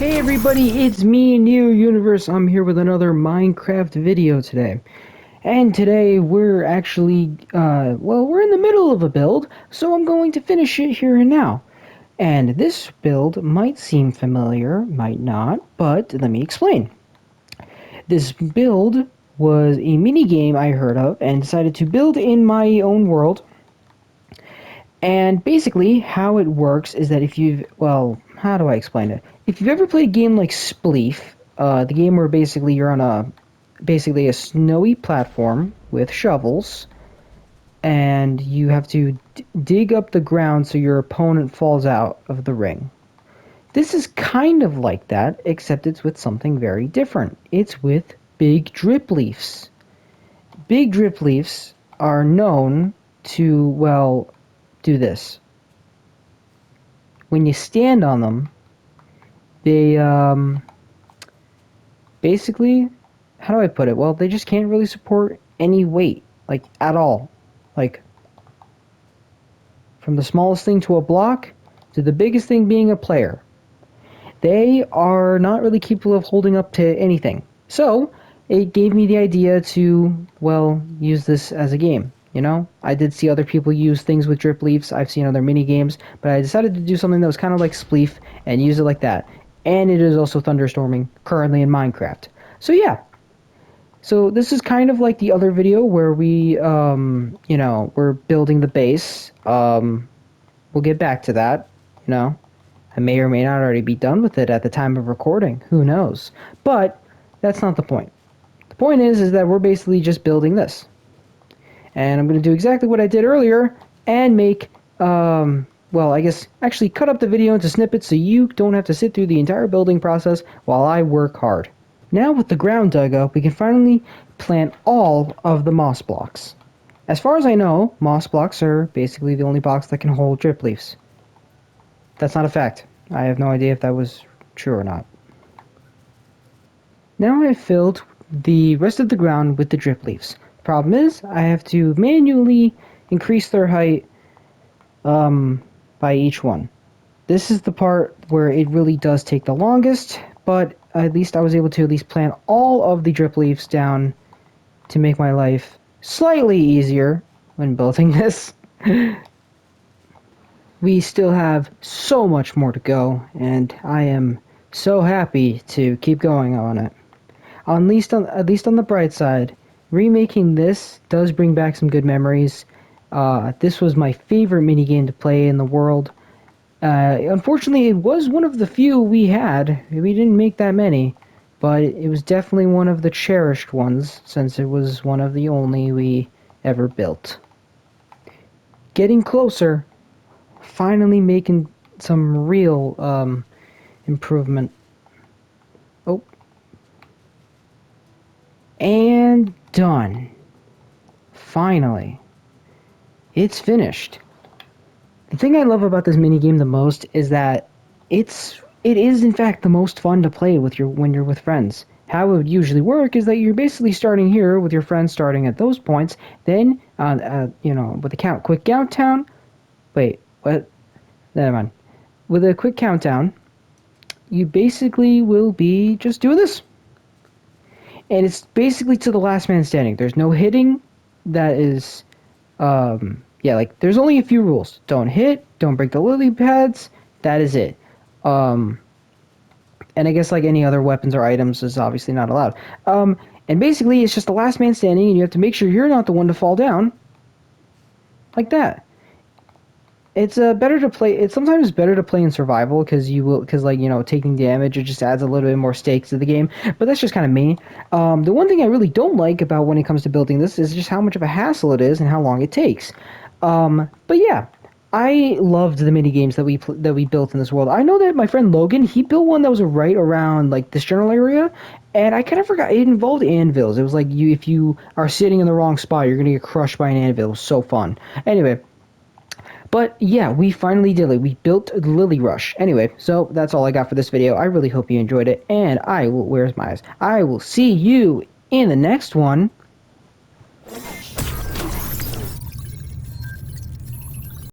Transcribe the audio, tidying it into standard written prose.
Hey everybody, it's me, Neo Universe. I'm here with another Minecraft video today. And today we're actually, we're in the middle of a build, so I'm going to finish it here and now. And this build might seem familiar, might not, but let me explain. This build was a mini game I heard of and decided to build in my own world. And basically, how it works is that if you've, how do I explain it? If you've ever played a game like Spleef, the game where basically you're on basically a snowy platform with shovels, and you have to dig up the ground so your opponent falls out of the ring. This is kind of like that, except it's with something very different. It's with big drip leaves. Big drip leaves are known to, do this. When you stand on them, they basically, how do I put it? Well, they just can't really support any weight, like at all. Like from the smallest thing to a block to the biggest thing being a player. They are not really capable of holding up to anything. So, it gave me the idea to, use this as a game. You know, I did see other people use things with drip leaves. I've seen other mini games, but I decided to do something that was kind of like Spleef and use it like that. And it is also thunderstorming currently in Minecraft. So yeah. So this is kind of like the other video where we, we're building the base. We'll get back to that. You know, I may or may not already be done with it at the time of recording. Who knows? But that's not the point. The point is that we're basically just building this. And I'm going to do exactly what I did earlier and make, I guess, actually cut up the video into snippets so you don't have to sit through the entire building process while I work hard. Now with the ground dug up, we can finally plant all of the moss blocks. As far as I know, moss blocks are basically the only blocks that can hold drip leaves. That's not a fact. I have no idea if that was true or not. Now I've filled the rest of the ground with the drip leaves. Problem is, I have to manually increase their height by each one. This is the part where it really does take the longest, but at least I was able to at least plant all of the drip leaves down to make my life slightly easier when building this. We still have so much more to go, and I am so happy to keep going on it. At least on the bright side, remaking this does bring back some good memories. This was my favorite minigame to play in the world. Unfortunately, it was one of the few we had. We didn't make that many, but it was definitely one of the cherished ones, since it was one of the only we ever built. Getting closer, finally making some real improvement. Oh. And done. Finally. It's finished. The thing I love about this minigame the most is that it is in fact the most fun to play with when you're with friends. How it would usually work is that you're basically starting here with your friends starting at those points, then with the quick countdown. Wait, what? Never mind. With a quick countdown, you basically will be just doing this. And it's basically to the last man standing. There's no hitting. That is, there's only a few rules. Don't hit, don't break the lily pads, that is it. And I guess like any other weapons or items is obviously not allowed. And basically it's just the last man standing, and you have to make sure you're not the one to fall down. Like that. It's better to play. It's sometimes better to play in survival because taking damage, it just adds a little bit more stakes to the game. But that's just kind of me. The one thing I really don't like about when it comes to building this is just how much of a hassle it is and how long it takes. But yeah, I loved the mini games that we built in this world. I know that my friend Logan, he built one that was right around like this general area, and I kind of forgot it involved anvils. It was like if you are sitting in the wrong spot, you're gonna get crushed by an anvil. It was so fun. Anyway. But yeah, we finally did it. We built Lily Rush. Anyway, so that's all I got for this video. I really hope you enjoyed it, and where's my eyes? I will see you in the next one.